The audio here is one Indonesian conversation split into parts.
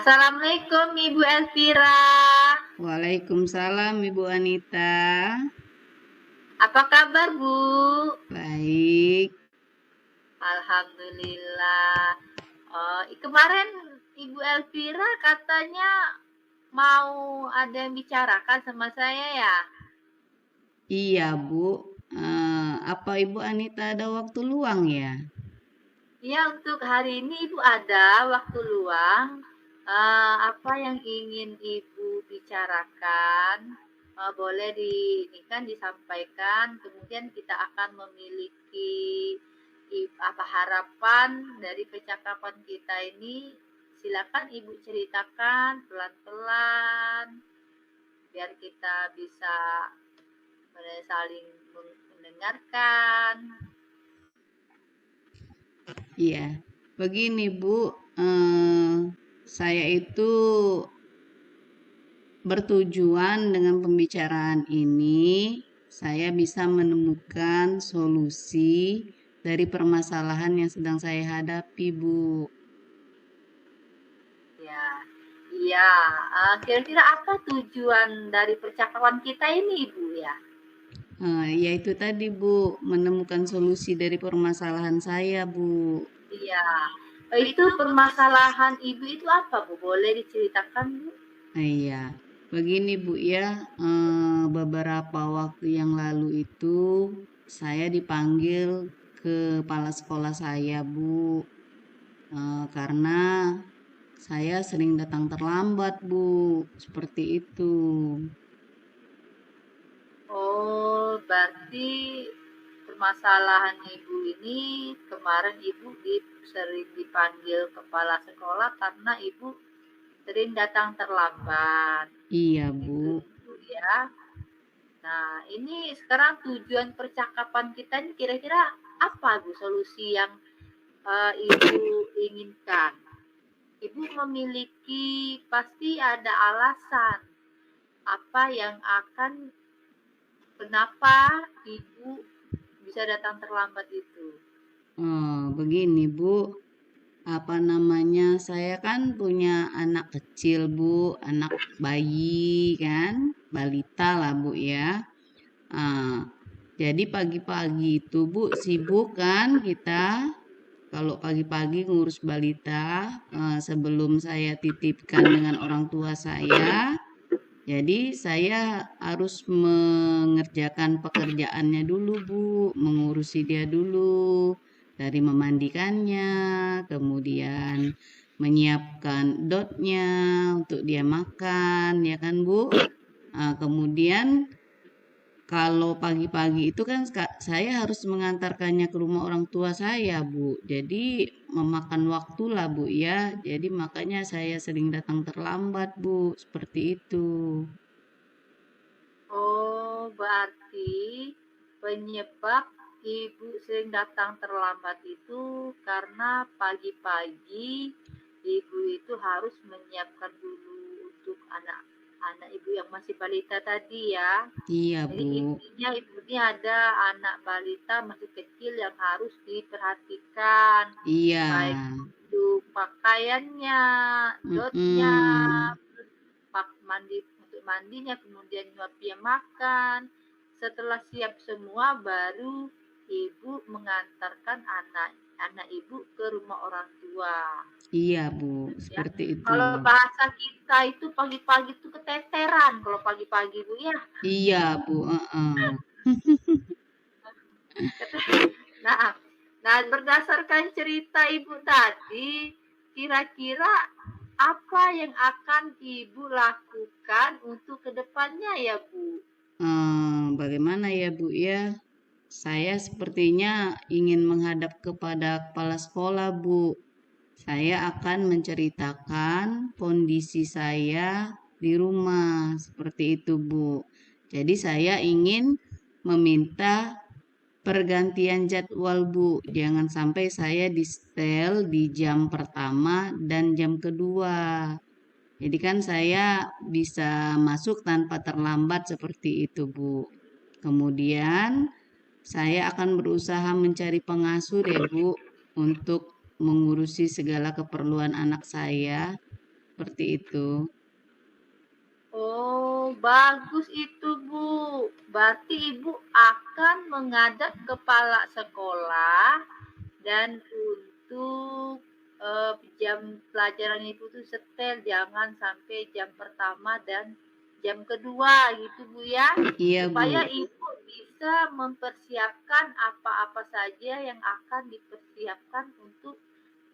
Assalamualaikum Ibu Elvira. Waalaikumsalam Ibu Anita. Apa kabar Bu? Baik. Alhamdulillah. Kemarin Ibu Elvira katanya mau ada yang bicarakan sama saya ya? Iya Bu. Apa Ibu Anita ada waktu luang ya? Iya, untuk hari ini Ibu ada waktu luang. Apa yang ingin Ibu bicarakan? Boleh disampaikan. Kemudian kita akan memiliki apa harapan dari percakapan kita ini. Silakan Ibu ceritakan pelan-pelan biar kita bisa saling mendengarkan. Iya. Begini Bu, saya itu bertujuan dengan pembicaraan ini, saya bisa menemukan solusi dari permasalahan yang sedang saya hadapi, Bu. Ya, iya. Kira-kira apa tujuan dari percakapan kita ini, Ibu ya? Yaitu tadi Bu, menemukan solusi dari permasalahan saya, Bu. Iya. Itu permasalahan Ibu itu apa, Bu? Boleh diceritakan, Bu? Iya, begini Bu ya, beberapa waktu yang lalu itu saya dipanggil ke kepala sekolah saya Bu, karena saya sering datang terlambat Bu, seperti itu. Oh, berarti permasalahan Ibu ini kemarin Ibu sering dipanggil kepala sekolah karena Ibu sering datang terlambat. Iya Itu Bu. Bu ya. Nah, ini sekarang tujuan percakapan kita ini kira-kira apa Bu solusi yang Ibu inginkan? Ibu memiliki pasti ada alasan apa yang kenapa Ibu bisa datang terlambat itu. Begini Bu, apa namanya, saya kan punya anak kecil Bu, anak bayi kan, balita lah Bu ya. Jadi pagi-pagi itu Bu sibuk kan kita. Kalau pagi-pagi ngurus balita, sebelum saya titipkan dengan orang tua saya, jadi saya harus mengerjakan pekerjaannya dulu Bu, mengurusi dia dulu, dari memandikannya, kemudian menyiapkan dotnya untuk dia makan, ya kan Bu. Kemudian kalau pagi-pagi itu kan saya harus mengantarkannya ke rumah orang tua saya, Bu. Jadi memakan waktu lah, Bu ya. Jadi makanya saya sering datang terlambat, Bu. Seperti itu. Oh, berarti penyebab Ibu sering datang terlambat itu karena pagi-pagi Ibu itu harus menyiapkan dulu untuk anak Ibu yang masih balita tadi ya. Iya, Jadi Bu. intinya Ibu ini ada anak balita masih kecil yang harus diperhatikan, Iya. baik itu pakaiannya, dotnya, Mm-mm. untuk mandinya, kemudian nyuapnya makan. Setelah siap semua, baru Ibu mengantarkan anak Ibu ke rumah orang tua. Iya, Bu. Ya, Seperti itu. kalau bahasa kita itu pagi-pagi itu keteteran kalau pagi-pagi Bu ya. Iya, Bu. Nah, berdasarkan cerita Ibu tadi, kira-kira apa yang akan Ibu lakukan untuk kedepannya ya Bu? Bagaimana ya, Bu ya? Saya sepertinya ingin menghadap kepada kepala sekolah, Bu. Saya akan menceritakan kondisi saya di rumah, seperti itu, Bu. Jadi saya ingin meminta pergantian jadwal, Bu. Jangan sampai saya di setel di jam pertama dan jam kedua. Jadi kan saya bisa masuk tanpa terlambat seperti itu, Bu. Kemudian saya akan berusaha mencari pengasuh deh, Bu, untuk mengurusi segala keperluan anak saya. seperti itu. Oh, bagus itu, Bu. Berarti Ibu akan menghadap kepala sekolah dan untuk jam pelajaran Ibu tuh setel, jangan sampai jam pertama dan jam kedua gitu, Bu ya. Iya, Supaya Bu. Ibu bisa mempersiapkan apa-apa saja yang akan dipersiapkan untuk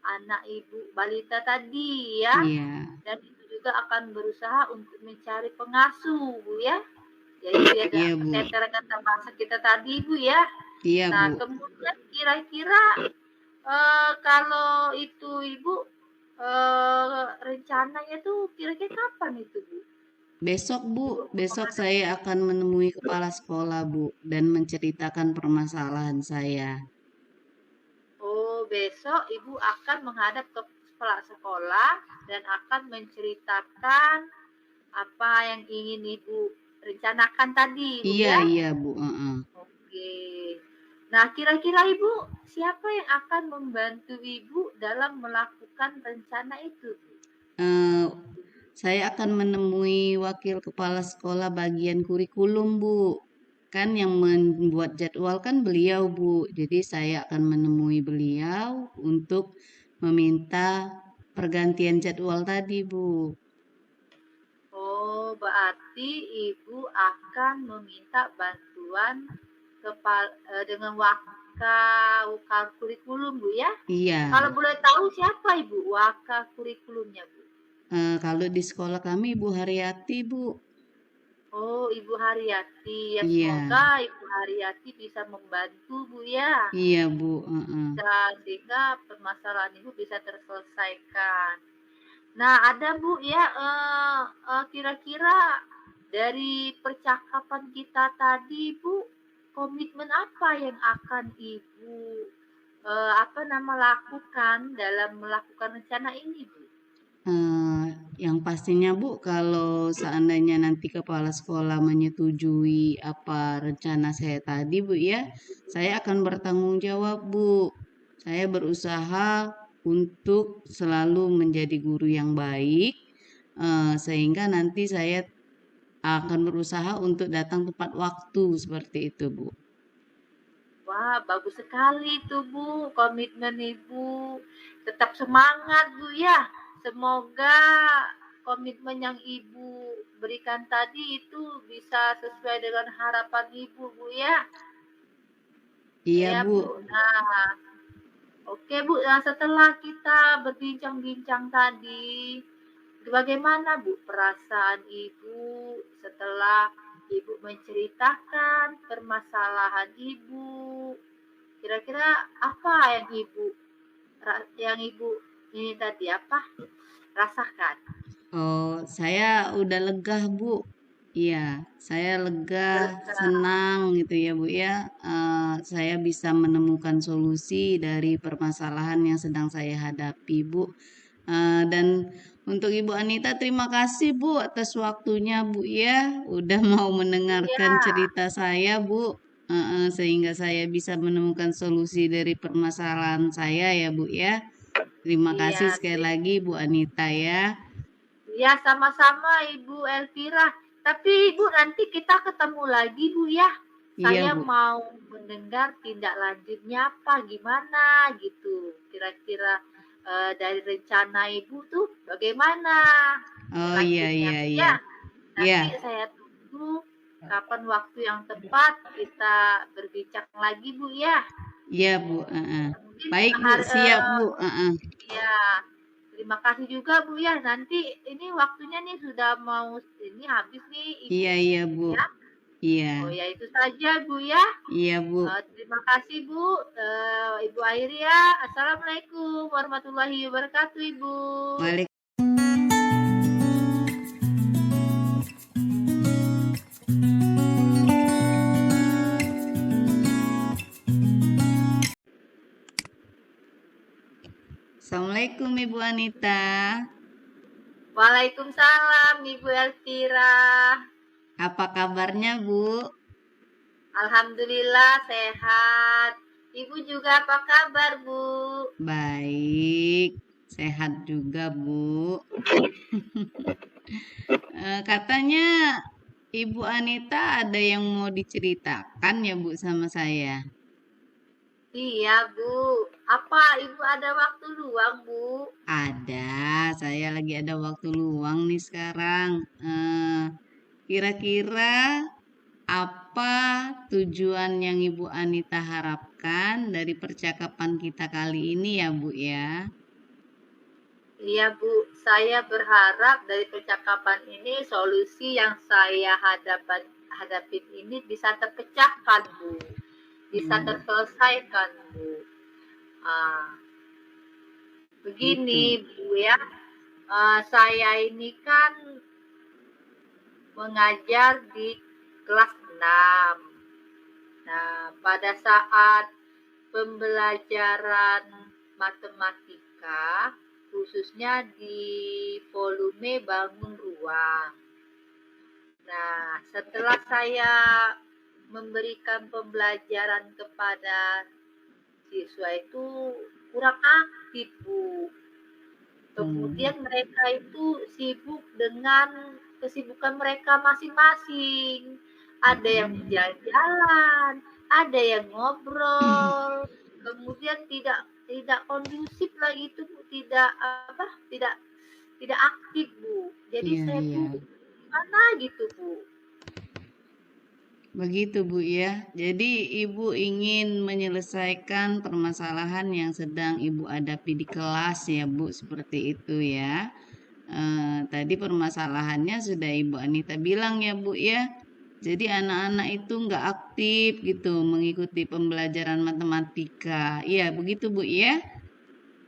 anak Ibu balita tadi ya. Iya. Dan itu juga akan berusaha untuk mencari pengasuh, Bu ya. Jadi dia Iya, tidak Bu. keteteran kata bahasa kita tadi, Bu ya. Iya, Nah, Bu. kemudian kira-kira kalau itu Ibu rencananya tuh kira-kira kapan itu, Bu? Besok, Bu. Ibu Besok menghadap. saya akan menemui kepala sekolah, Bu, dan menceritakan permasalahan saya. Oh, besok Ibu akan menghadap ke kepala sekolah dan akan menceritakan apa yang ingin Ibu rencanakan tadi, Bu Iya, ya. iya, Bu. Heeh. Oke. Nah, kira-kira Ibu, siapa yang akan membantu Ibu dalam melakukan rencana itu? Eh, saya akan menemui wakil kepala sekolah bagian kurikulum, Bu. Kan yang membuat jadwal kan beliau, Bu. Jadi saya akan menemui beliau untuk meminta pergantian jadwal tadi, Bu. Oh, berarti Ibu akan meminta bantuan dengan wakil kurikulum, Bu ya? Iya. Kalau boleh tahu siapa Ibu wakil kurikulumnya, Bu? Kalau di sekolah kami Ibu Haryati, Bu. Oh, Ibu Haryati. Ya, Iya. semoga Ibu Haryati bisa membantu, Bu ya. Iya, Bu. Heeh. Sehingga permasalahan Ibu bisa terselesaikan. Nah, ada Bu ya, kira-kira dari percakapan kita tadi Bu, komitmen apa yang akan Ibu lakukan dalam melakukan rencana ini, Bu? Yang pastinya Bu, kalau seandainya nanti kepala sekolah menyetujui apa rencana saya tadi Bu ya, saya akan bertanggung jawab Bu. Saya berusaha untuk selalu menjadi guru yang baik, sehingga nanti saya akan berusaha untuk datang tepat waktu seperti itu Bu. Wah, bagus sekali itu Bu, komitmen Ibu. Tetap semangat Bu ya. Semoga komitmen yang Ibu berikan tadi itu bisa sesuai dengan harapan Ibu Bu ya. Iya Ya Bu. Bu. Nah, oke Bu, nah setelah kita berbincang-bincang tadi, bagaimana Bu perasaan Ibu setelah Ibu menceritakan permasalahan Ibu? Kira-kira apa yang Ibu ini tadi apa rasakan? Oh, saya udah lega, Bu. Iya, saya lega, Lega. senang gitu ya, Bu ya. Saya bisa menemukan solusi dari permasalahan yang sedang saya hadapi, Bu. Dan untuk Ibu Anita, terima kasih, Bu, atas waktunya, Bu ya. Udah mau mendengarkan Iya, cerita saya, Bu. Sehingga saya bisa menemukan solusi dari permasalahan saya ya, Bu ya. Terima kasih iya. sekali lagi, Bu Anita ya. Ya, sama-sama Ibu Elvira. Tapi Ibu nanti kita ketemu lagi Bu ya. Iya, Saya Bu. mau mendengar tindak lanjutnya apa, gimana gitu. Kira-kira dari rencana Ibu tuh bagaimana Oh, iya, selanjutnya iya, Bu iya. ya. Iya, Nanti saya tunggu kapan waktu yang tepat kita berbincang lagi Bu ya. iya, Bu. Heeh. Mungkin Baik, Bu. hari, Siap, Bu. Heeh. ya, terima kasih juga Bu ya. Nanti ini waktunya nih sudah mau ini habis nih Ibu Iya, iya, Bu. ya. Iya, Oh ya itu saja Bu ya. iya, Bu. Terima kasih Bu, Ibu Airia. Assalamualaikum warahmatullahi wabarakatuh Ibu. Assalamualaikum, Ibu Anita. Waalaikumsalam Ibu Elvira. Apa kabarnya, Bu? Alhamdulillah sehat. Ibu juga apa kabar Bu? Baik. sehat juga, Bu. Katanya Ibu Anita ada yang mau diceritakan ya, Bu, sama saya? Iya, Bu. Apa Ibu ada waktu luang, Bu? Ada, saya lagi ada waktu luang nih sekarang. Kira-kira apa tujuan yang Ibu Anita harapkan dari percakapan kita kali ini ya, Bu ya? Iya, Bu. Saya berharap dari percakapan ini solusi yang saya hadapin ini bisa terpecahkan, Bu. Bisa Hmm, terselesaikan, Bu. Ah, begini, gitu. Bu ya. Saya ini kan mengajar di kelas 6. Nah, pada saat pembelajaran matematika, khususnya di volume bangun ruang. Nah, setelah saya memberikan pembelajaran kepada siswa itu kurang aktif, Bu. Hmm, Kemudian mereka itu sibuk dengan kesibukan mereka masing-masing. Ada yang mm-mm. jalan-jalan, ada yang ngobrol, kemudian tidak kondusif lagi itu, Bu, tidak tidak aktif, Bu. Jadi Iya, saya iya. tuh gimana gitu, Bu. Begitu, Bu ya. Jadi Ibu ingin menyelesaikan permasalahan yang sedang Ibu hadapi di kelas ya, Bu, seperti itu ya. Tadi permasalahannya sudah Ibu Anita bilang ya, Bu ya. Jadi anak-anak itu nggak aktif gitu mengikuti pembelajaran matematika. Iya, begitu, Bu ya.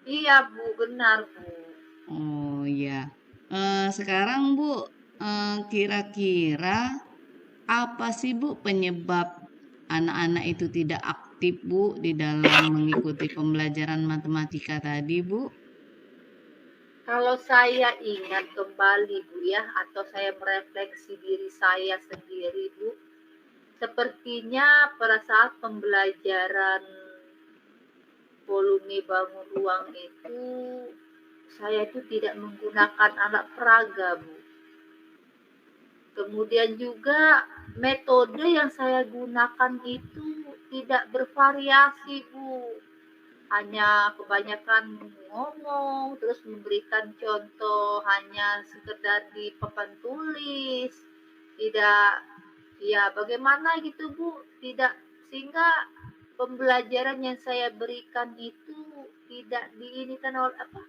Iya, Bu, benar, Bu. Oh ya. Sekarang Bu, kira-kira apa sih Bu penyebab anak-anak itu tidak aktif Bu di dalam mengikuti pembelajaran matematika tadi Bu? Kalau saya ingat kembali, Bu ya, atau saya merefleksi diri saya sendiri, Bu, sepertinya pada saat pembelajaran volume bangun ruang itu, saya itu tidak menggunakan alat peraga, Bu. Kemudian juga metode yang saya gunakan itu tidak bervariasi, Bu. Hanya kebanyakan ngomong, terus memberikan contoh hanya sekedar di papan tulis. Tidak, ya bagaimana gitu, Bu, tidak, sehingga pembelajaran yang saya berikan itu tidak diinikan oleh apa,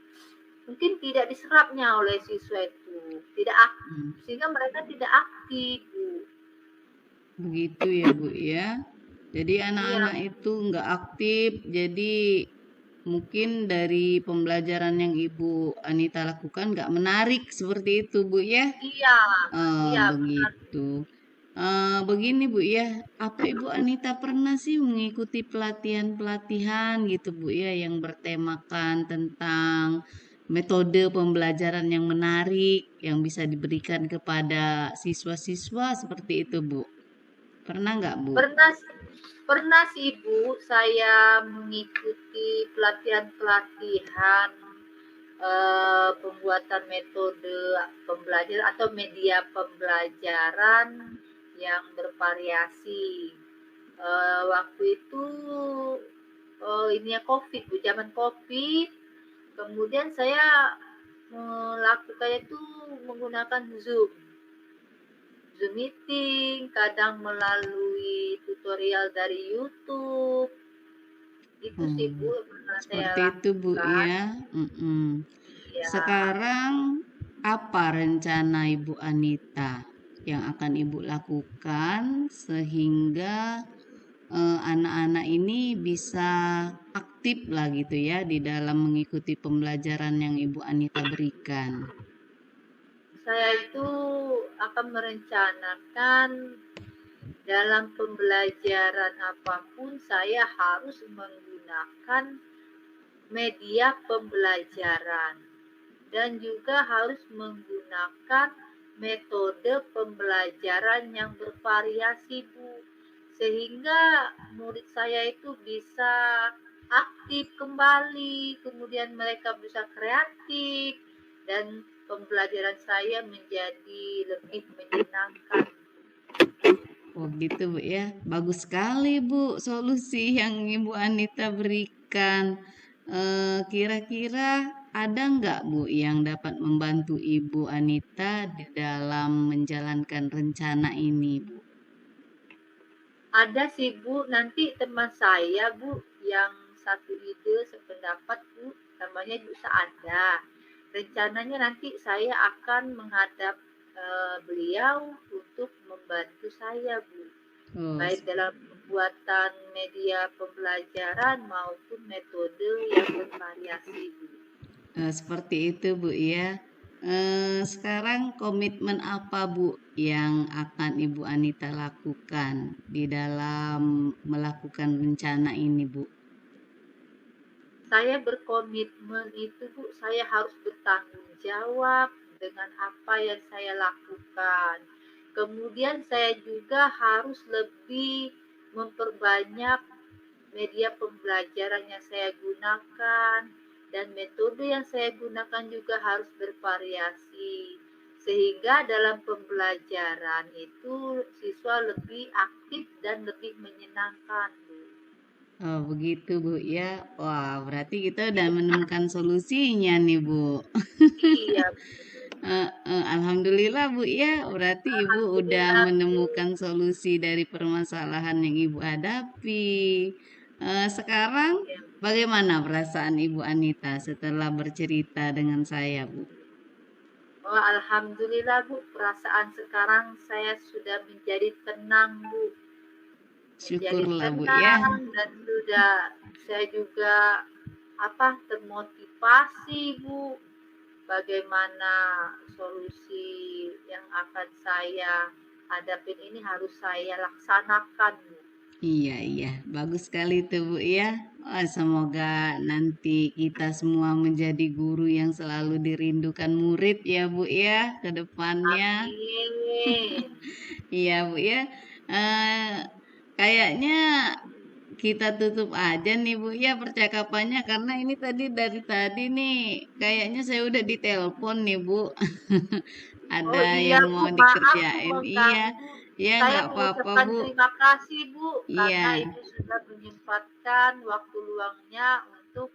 mungkin tidak diserapnya oleh siswa itu, tidak Hmm, sehingga mereka tidak aktif, Bu. begitu ya Bu ya. Jadi Iya, anak-anak itu nggak aktif, jadi mungkin dari pembelajaran yang Ibu Anita lakukan nggak menarik seperti itu Bu ya. iya, iya, benar. Begitu. Begini Bu ya, apa Ibu Anita pernah sih mengikuti pelatihan-pelatihan gitu Bu ya yang bertemakan tentang metode pembelajaran yang menarik yang bisa diberikan kepada siswa-siswa seperti itu Bu? Pernah nggak Bu? Pernah pernah sih, Bu, saya mengikuti pelatihan-pelatihan pembuatan metode pembelajaran atau media pembelajaran yang bervariasi. Waktu itu ini ya COVID, Bu, zaman COVID. Kemudian saya melakukannya itu menggunakan Zoom. Zoom meeting, kadang melalui tutorial dari YouTube. Itu sih, Hmm, Bu, yang pernah saya seperti itu Bu lakukan. ya. Mm-mm. Ya, Sekarang apa rencana Ibu Anita yang akan Ibu lakukan sehingga anak-anak ini bisa aktif lah gitu ya di dalam mengikuti pembelajaran yang Ibu Anita berikan. saya itu akan merencanakan dalam pembelajaran apapun saya harus menggunakan media pembelajaran dan juga harus menggunakan metode pembelajaran yang bervariasi, Bu. Sehingga murid saya itu bisa aktif kembali, kemudian mereka bisa kreatif, dan pembelajaran saya menjadi lebih menyenangkan. Oh gitu Bu ya. Bagus sekali Bu solusi yang Ibu Anita berikan. Kira-kira ada nggak Bu yang dapat membantu Ibu Anita di dalam menjalankan rencana ini Bu? Ada sih Bu, nanti teman saya Bu yang satu ide sependapat Bu, namanya Bu Saada. Rencananya nanti saya akan menghadap beliau untuk membantu saya Bu, Oh, baik dalam pembuatan media pembelajaran maupun metode yang bervariasi Bu. seperti itu Bu ya. Sekarang komitmen apa Bu yang akan Ibu Anita lakukan di dalam melakukan rencana ini Bu? Saya berkomitmen itu Bu, saya harus bertanggung jawab dengan apa yang saya lakukan. Kemudian saya juga harus lebih memperbanyak media pembelajaran yang saya gunakan, dan metode yang saya gunakan juga harus bervariasi. Sehingga dalam pembelajaran itu siswa lebih aktif dan lebih menyenangkan, Bu. Oh, begitu Bu ya. Wah, berarti kita udah menemukan solusinya nih Bu. Iya, Alhamdulillah Bu ya, berarti Ibu udah alhamdulillah Bu. menemukan solusi dari permasalahan yang Ibu hadapi. Sekarang Ya. bagaimana perasaan Ibu Anita setelah bercerita dengan saya Bu? Oh, alhamdulillah Bu, perasaan sekarang saya sudah menjadi tenang Bu, menjadi Syukurlah Bu ya. tenang, dan sudah saya juga termotivasi Bu, bagaimana solusi yang akan saya hadapin ini harus saya laksanakan Bu. Iya, iya, bagus sekali tuh Bu ya. Wah, semoga nanti kita semua menjadi guru yang selalu dirindukan murid ya Bu ya ke depannya. Amin. Iya Bu ya. Eh, Kayaknya kita tutup aja nih Bu ya percakapannya karena ini tadi dari tadi nih kayaknya saya udah ditelepon nih Bu. Ada Oh iya yang Bu, mau maaf Bu dikerjain. Iya, mengganggu. ya Saya nggak apa-apa mengucapkan Bu. terima kasih Bu, karena Iya. Ibu sudah menyempatkan waktu luangnya untuk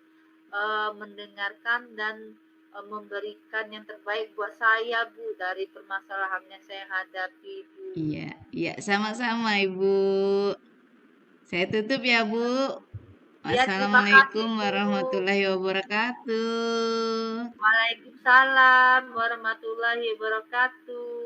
mendengarkan dan memberikan yang terbaik buat saya Bu dari permasalahan yang saya hadapi Bu. Iya, iya, sama-sama Ibu. Saya tutup ya, Bu. Ya, terima kasih Wassalamualaikum Bu. warahmatullahi wabarakatuh. Waalaikumsalam warahmatullahi wabarakatuh.